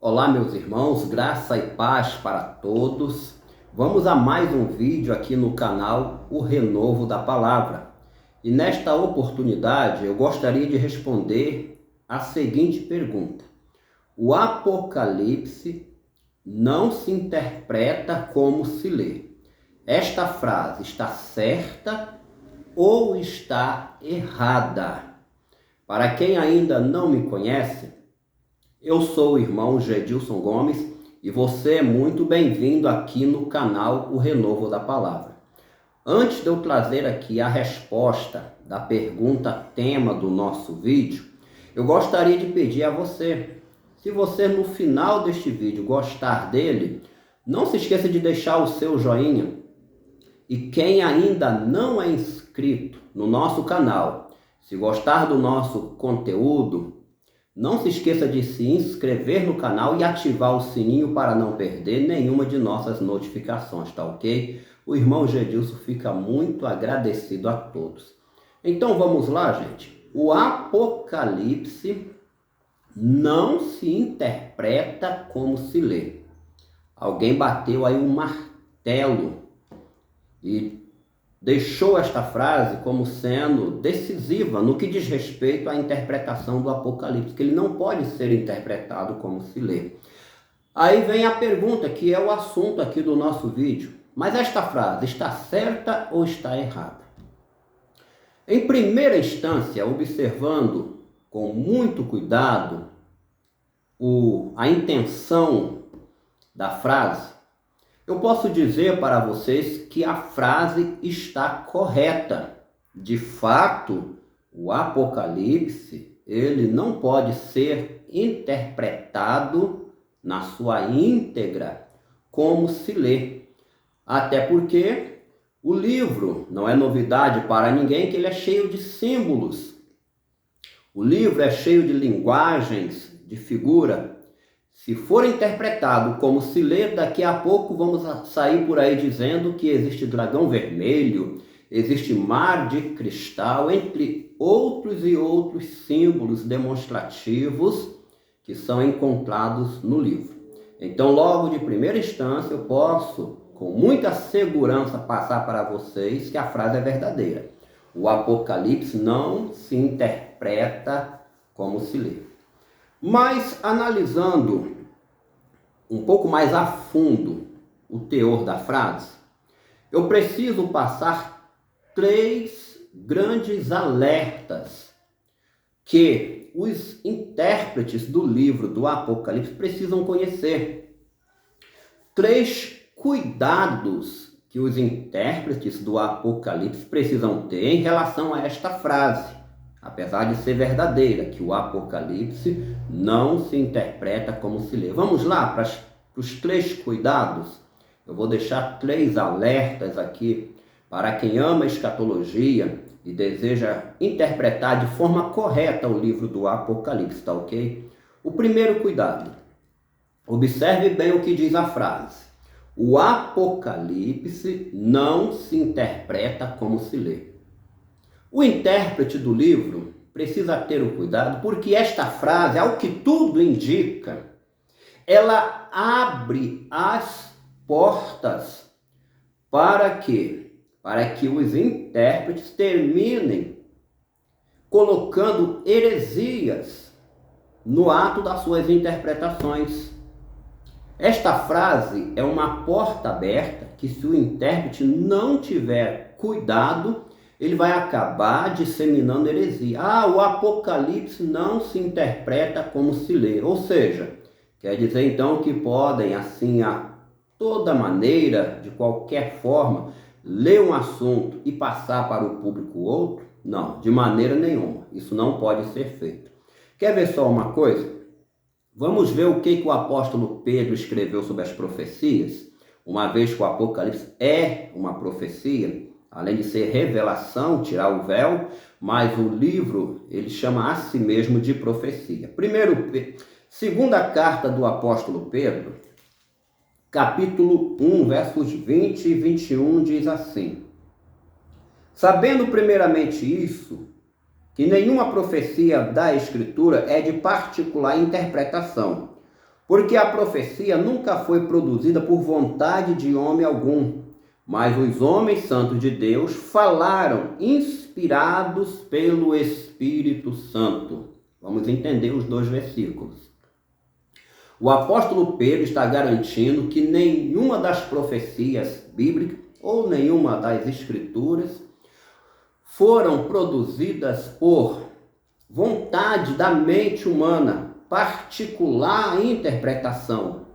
Olá, meus irmãos, graça e paz para todos. Vamos a mais um vídeo aqui no canal O Renovo da Palavra. E nesta oportunidade eu gostaria de responder a seguinte pergunta: o Apocalipse não se interpreta como se lê. Esta frase está certa ou está errada? Para quem ainda não me conhece, eu sou o irmão Gedilson Gomes e você é muito bem-vindo aqui no canal O Renovo da Palavra. Antes de eu trazer aqui a resposta da pergunta tema do nosso vídeo, eu gostaria de pedir a você, se você no final deste vídeo gostar dele, não se esqueça de deixar o seu joinha. E quem ainda não é inscrito no nosso canal, se gostar do nosso conteúdo, não se esqueça de se inscrever no canal e ativar o sininho para não perder nenhuma de nossas notificações, tá ok? O irmão Gedilson fica muito agradecido a todos. Então vamos lá, gente. O Apocalipse não se interpreta como se lê. Alguém bateu aí um martelo e deixou esta frase como sendo decisiva no que diz respeito à interpretação do Apocalipse, que ele não pode ser interpretado como se lê. Aí vem a pergunta, que é o assunto aqui do nosso vídeo. Mas esta frase está certa ou está errada? Em primeira instância, observando com muito cuidado a intenção da frase, eu posso dizer para vocês que a frase está correta. De fato, o Apocalipse, ele não pode ser interpretado na sua íntegra como se lê. Até porque o livro, não é novidade para ninguém que ele é cheio de símbolos. O livro é cheio de linguagens, de figura. Se for interpretado como se lê, daqui a pouco vamos sair por aí dizendo que existe dragão vermelho, existe mar de cristal, entre outros e outros símbolos demonstrativos que são encontrados no livro. Então, logo de primeira instância, eu posso, com muita segurança, passar para vocês que a frase é verdadeira. O Apocalipse não se interpreta como se lê. Mas, analisando um pouco mais a fundo o teor da frase, eu preciso passar 3 grandes alertas que os intérpretes do livro do Apocalipse precisam conhecer. 3 cuidados que os intérpretes do Apocalipse precisam ter em relação a esta frase. Apesar de ser verdadeira, que o Apocalipse não se interpreta como se lê. Vamos lá para os 3 cuidados? Eu vou deixar 3 alertas aqui para quem ama escatologia e deseja interpretar de forma correta o livro do Apocalipse, tá ok? O primeiro cuidado. Observe bem o que diz a frase. O Apocalipse não se interpreta como se lê. O intérprete do livro precisa ter o cuidado, porque esta frase, ao que tudo indica, ela abre as portas para que os intérpretes terminem colocando heresias no ato das suas interpretações. Esta frase é uma porta aberta que, se o intérprete não tiver cuidado, ele vai acabar disseminando heresia. O Apocalipse não se interpreta como se lê. Ou seja, quer dizer então que podem, assim, a toda maneira, de qualquer forma, ler um assunto e passar para o público outro? Não, de maneira nenhuma. Isso não pode ser feito. Quer ver só uma coisa? Vamos ver o que o apóstolo Pedro escreveu sobre as profecias, uma vez que o Apocalipse é uma profecia. Além de ser revelação, tirar o véu, mas o livro, ele chama a si mesmo de profecia. Segunda carta do apóstolo Pedro, capítulo 1, versos 20 e 21, diz assim: sabendo primeiramente isso, que nenhuma profecia da Escritura é de particular interpretação, Porque a profecia nunca foi produzida por vontade de homem algum, mas os homens santos de Deus falaram inspirados pelo Espírito Santo. Vamos entender os dois versículos. O apóstolo Pedro está garantindo que nenhuma das profecias bíblicas ou nenhuma das escrituras foram produzidas por vontade da mente humana, particular interpretação.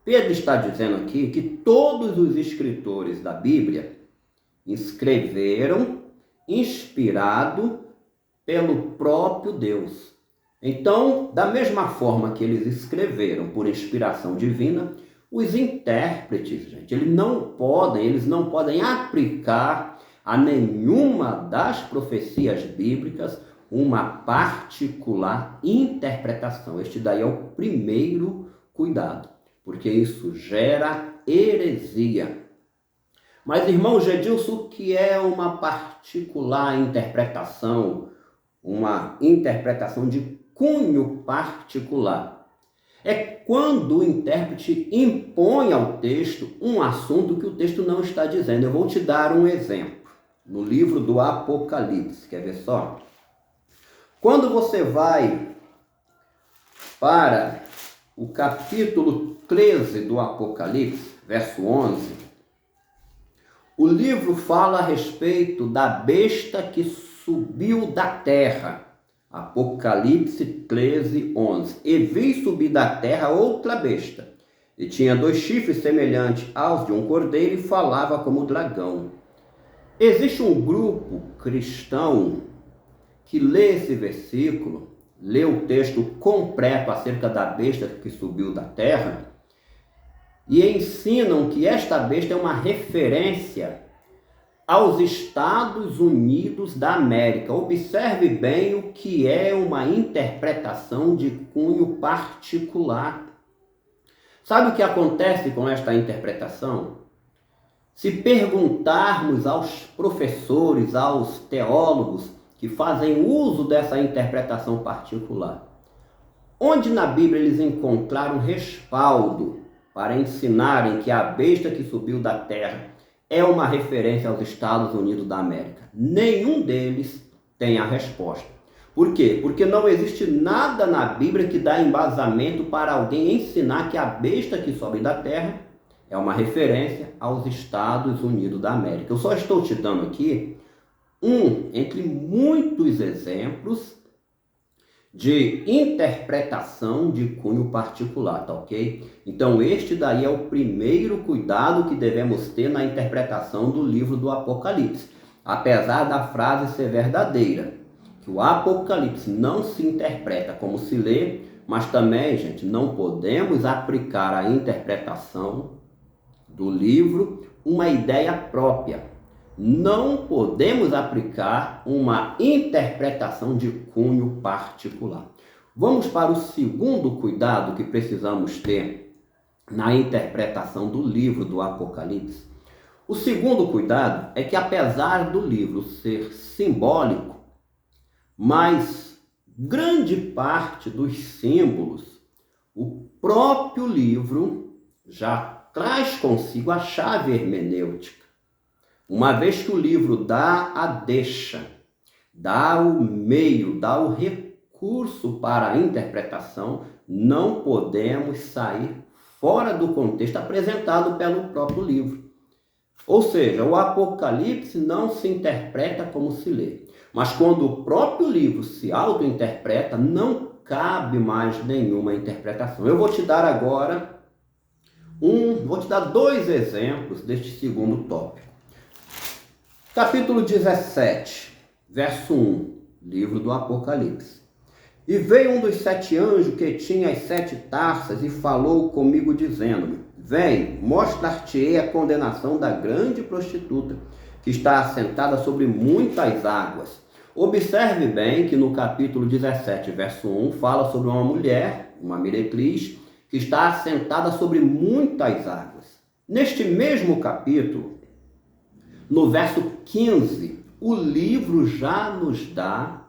Pedro está dizendo aqui que todos os escritores da Bíblia escreveram inspirado pelo próprio Deus. Então, da mesma forma que eles escreveram por inspiração divina, os intérpretes, gente, eles não podem aplicar a nenhuma das profecias bíblicas uma particular interpretação. Este daí é o primeiro cuidado, porque isso gera heresia. Mas, irmão Gedilson, o que é uma particular interpretação? Uma interpretação de cunho particular. É quando o intérprete impõe ao texto um assunto que o texto não está dizendo. Eu vou te dar um exemplo. No livro do Apocalipse, quer ver só? Quando você vai para o capítulo 13 do Apocalipse, verso 11, o livro fala a respeito da besta que subiu da terra. Apocalipse 13, 11. E vi subir da terra outra besta, e tinha 2 chifres semelhantes aos de um cordeiro, e falava como dragão. Existe um grupo cristão que lê esse versículo, lê o texto completo acerca da besta que subiu da terra, e ensinam que esta besta é uma referência aos Estados Unidos da América. Observe bem o que é uma interpretação de cunho particular. Sabe o que acontece com esta interpretação? Se perguntarmos aos professores, aos teólogos que fazem uso dessa interpretação particular, onde na Bíblia eles encontraram respaldo para ensinarem que a besta que subiu da terra é uma referência aos Estados Unidos da América? Nenhum deles tem a resposta. Por quê? Porque não existe nada na Bíblia que dá embasamento para alguém ensinar que a besta que sobe da terra é uma referência aos Estados Unidos da América. Eu só estou te dando aqui entre muitos exemplos de interpretação de cunho particular, tá ok? Então este daí é o primeiro cuidado que devemos ter na interpretação do livro do Apocalipse. Apesar da frase ser verdadeira, que o Apocalipse não se interpreta como se lê, mas também, gente, não podemos aplicar a interpretação do livro uma ideia própria. Não podemos aplicar uma interpretação de cunho particular. Vamos para o segundo cuidado que precisamos ter na interpretação do livro do Apocalipse. O segundo cuidado é que, apesar do livro ser simbólico, mas grande parte dos símbolos, o próprio livro já traz consigo a chave hermenêutica. Uma vez que o livro dá a deixa, dá o meio, dá o recurso para a interpretação, não podemos sair fora do contexto apresentado pelo próprio livro. Ou seja, o Apocalipse não se interpreta como se lê. Mas quando o próprio livro se auto-interpreta, não cabe mais nenhuma interpretação. Eu vou te dar agora vou te dar 2 exemplos deste segundo tópico. Capítulo 17, verso 1, livro do Apocalipse. E veio um dos 7 anjos que tinha as 7 taças e falou comigo, dizendo-me: Vem, mostrar-te-ei a condenação da grande prostituta, que está assentada sobre muitas águas. Observe bem que no capítulo 17, verso 1, fala sobre uma mulher, uma meretriz, que está assentada sobre muitas águas. Neste mesmo capítulo, no verso 15, o livro já nos dá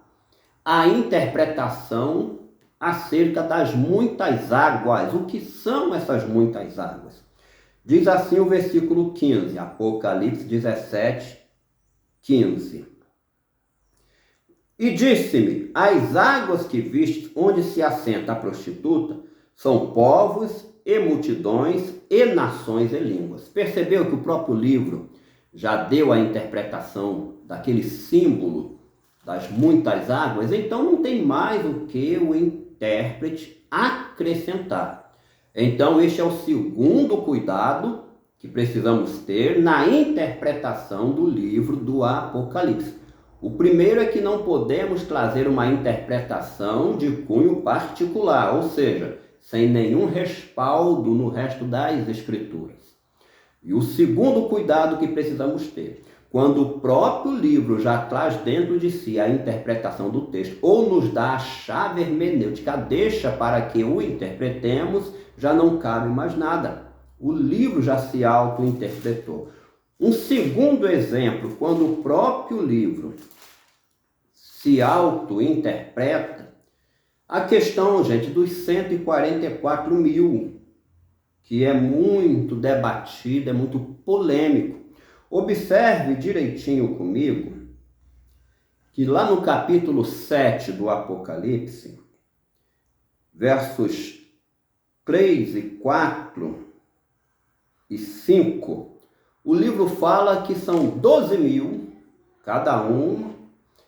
a interpretação acerca das muitas águas. O que são essas muitas águas? Diz assim o versículo 15, Apocalipse 17, 15. E disse-me, as águas que vistes onde se assenta a prostituta são povos e multidões e nações e línguas. Percebeu que o próprio livro já deu a interpretação daquele símbolo das muitas águas? Então não tem mais o que o intérprete acrescentar. Então este é o segundo cuidado que precisamos ter na interpretação do livro do Apocalipse. O primeiro é que não podemos trazer uma interpretação de cunho particular, ou seja, sem nenhum respaldo no resto das Escrituras. E o segundo cuidado que precisamos ter, quando o próprio livro já traz dentro de si a interpretação do texto, ou nos dá a chave hermenêutica, deixa para que o interpretemos, já não cabe mais nada. O livro já se auto-interpretou. Um segundo exemplo, quando o próprio livro se auto-interpreta, a questão, gente, dos 144 mil, que é muito debatido, é muito polêmico. Observe direitinho comigo que lá no capítulo 7 do Apocalipse, versos 3 e 4 e 5, o livro fala que são 12 mil,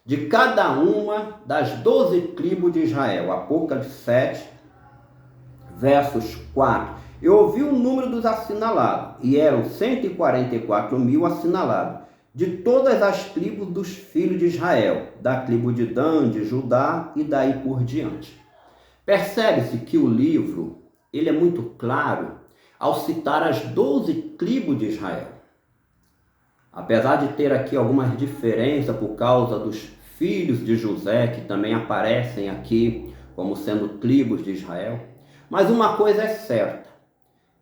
de cada uma das 12 tribos de Israel. Apocalipse 7, versos 4. Eu ouvi o número dos assinalados, e eram 144 mil assinalados, de todas as tribos dos filhos de Israel, da tribo de Dan, de Judá e daí por diante. Percebe-se que o livro ele é muito claro ao citar as 12 tribos de Israel. Apesar de ter aqui algumas diferenças por causa dos filhos de José, que também aparecem aqui como sendo tribos de Israel, mas uma coisa é certa,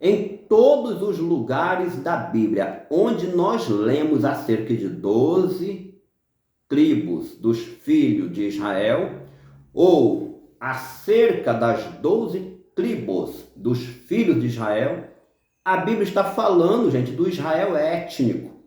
em todos os lugares da Bíblia onde nós lemos acerca de 12 tribos dos filhos de Israel, ou acerca das 12 tribos dos filhos de Israel, a Bíblia está falando, gente, do Israel étnico.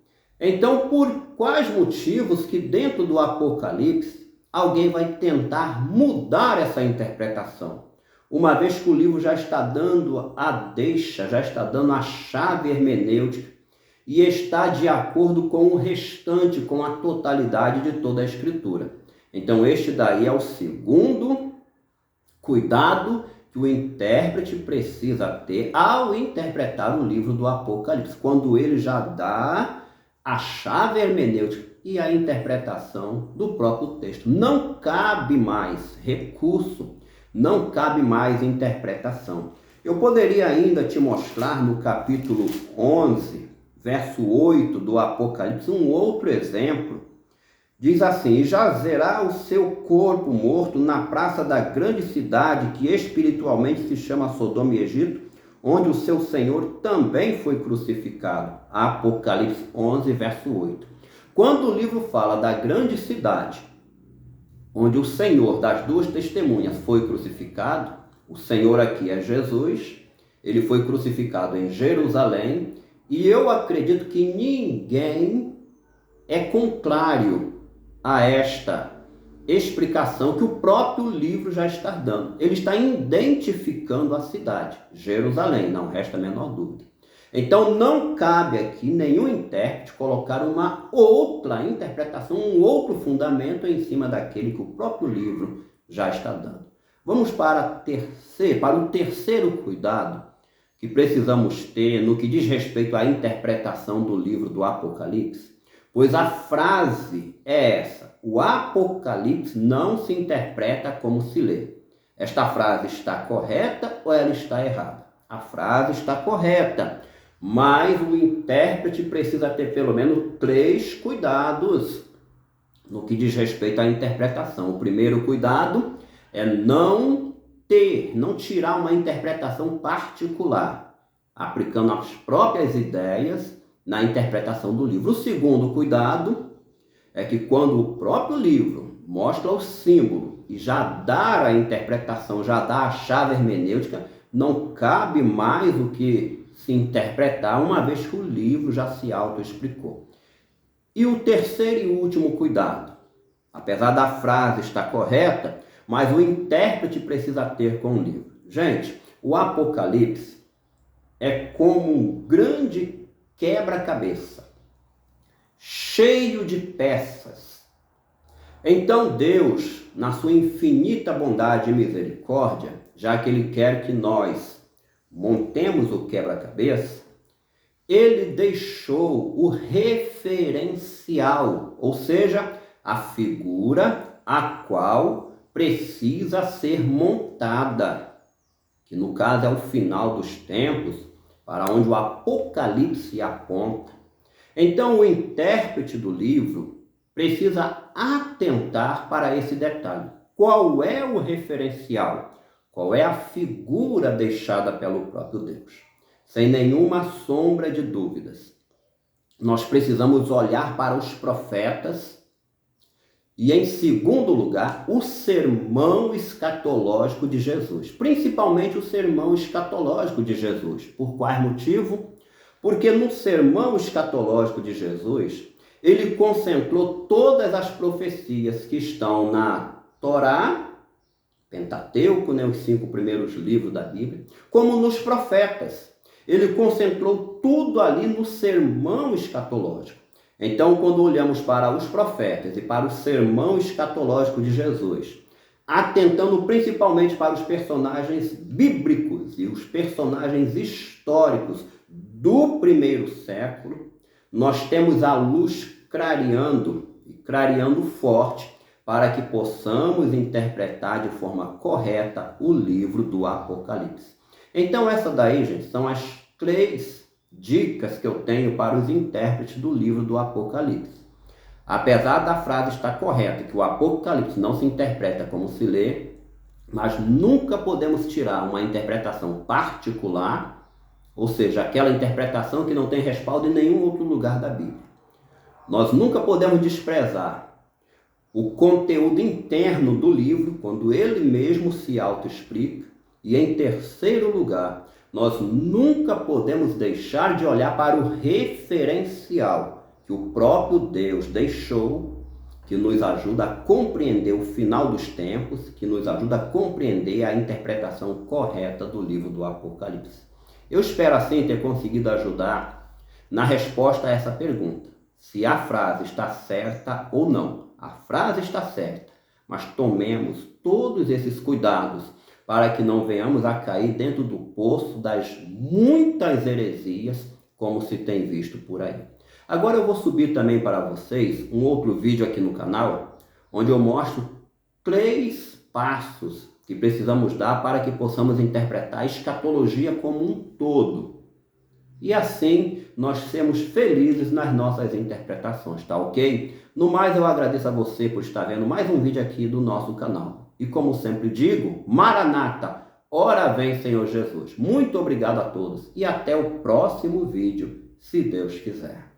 Então, por quais motivos que dentro do Apocalipse alguém vai tentar mudar essa interpretação? Uma vez que o livro já está dando a deixa, já está dando a chave hermenêutica e está de acordo com o restante, com a totalidade de toda a Escritura. Então, este daí é o segundo cuidado que o intérprete precisa ter ao interpretar o livro do Apocalipse, quando ele já dá a chave hermenêutica e a interpretação do próprio texto. Não cabe mais recurso, não cabe mais interpretação. Eu poderia ainda te mostrar no capítulo 11, verso 8 do Apocalipse, um outro exemplo. Diz assim, e jazerá o seu corpo morto na praça da grande cidade, que espiritualmente se chama Sodoma e Egito, onde o seu Senhor também foi crucificado. Apocalipse 11, verso 8. Quando o livro fala da grande cidade, onde o Senhor das duas testemunhas foi crucificado, o Senhor aqui é Jesus, ele foi crucificado em Jerusalém, e eu acredito que ninguém é contrário a esta explicação que o próprio livro já está dando. Ele está identificando a cidade, Jerusalém, não resta a menor dúvida. Então não cabe aqui nenhum intérprete colocar uma outra interpretação, um outro fundamento em cima daquele que o próprio livro já está dando. Vamos para o terceiro cuidado que precisamos ter no que diz respeito à interpretação do livro do Apocalipse, pois a frase é essa: o Apocalipse não se interpreta como se lê. Esta frase está correta ou ela está errada? A frase está correta, mas o intérprete precisa ter pelo menos 3 cuidados no que diz respeito à interpretação. O primeiro cuidado é não tirar uma interpretação particular, aplicando as próprias ideias na interpretação do livro. O segundo cuidado é que quando o próprio livro mostra o símbolo e já dar a interpretação, já dar a chave hermenêutica, não cabe mais o que se interpretar, uma vez que o livro já se autoexplicou. E o terceiro e último cuidado, apesar da frase estar correta, mas o intérprete precisa ter com o livro. Gente, o Apocalipse é como um grande quebra-cabeça, cheio de peças. Então Deus, na sua infinita bondade e misericórdia, já que Ele quer que nós montemos o quebra-cabeça, Ele deixou o referencial, ou seja, a figura a qual precisa ser montada, que no caso é o final dos tempos, para onde o Apocalipse aponta. Então o intérprete do livro precisa atentar para esse detalhe. Qual é o referencial? Qual é a figura deixada pelo próprio Deus? Sem nenhuma sombra de dúvidas, nós precisamos olhar para os profetas e, em segundo lugar, o sermão escatológico de Jesus. Principalmente o sermão escatológico de Jesus. Por qual motivo? Porque no sermão escatológico de Jesus, ele concentrou todas as profecias que estão na Torá, Pentateuco, os 5 primeiros livros da Bíblia, como nos profetas. Ele concentrou tudo ali no sermão escatológico. Então, quando olhamos para os profetas e para o sermão escatológico de Jesus, atentando principalmente para os personagens bíblicos e os personagens históricos do primeiro século, nós temos a luz clareando forte para que possamos interpretar de forma correta o livro do Apocalipse. Então, essa daí, gente, são as 3 dicas que eu tenho para os intérpretes do livro do Apocalipse. Apesar da frase estar correta, que o Apocalipse não se interpreta como se lê, mas nunca podemos tirar uma interpretação particular, ou seja, aquela interpretação que não tem respaldo em nenhum outro lugar da Bíblia. Nós nunca podemos desprezar o conteúdo interno do livro, quando ele mesmo se autoexplica. E em terceiro lugar, nós nunca podemos deixar de olhar para o referencial que o próprio Deus deixou, que nos ajuda a compreender o final dos tempos, que nos ajuda a compreender a interpretação correta do livro do Apocalipse. Eu espero assim ter conseguido ajudar na resposta a essa pergunta, se a frase está certa ou não. A frase está certa, mas tomemos todos esses cuidados para que não venhamos a cair dentro do poço das muitas heresias, como se tem visto por aí. Agora eu vou subir também para vocês um outro vídeo aqui no canal, onde eu mostro 3 passos que precisamos dar para que possamos interpretar a escatologia como um todo. E assim nós sermos felizes nas nossas interpretações, tá ok? No mais, eu agradeço a você por estar vendo mais um vídeo aqui do nosso canal. E como sempre digo, Maranata, ora vem Senhor Jesus. Muito obrigado a todos e até o próximo vídeo, se Deus quiser.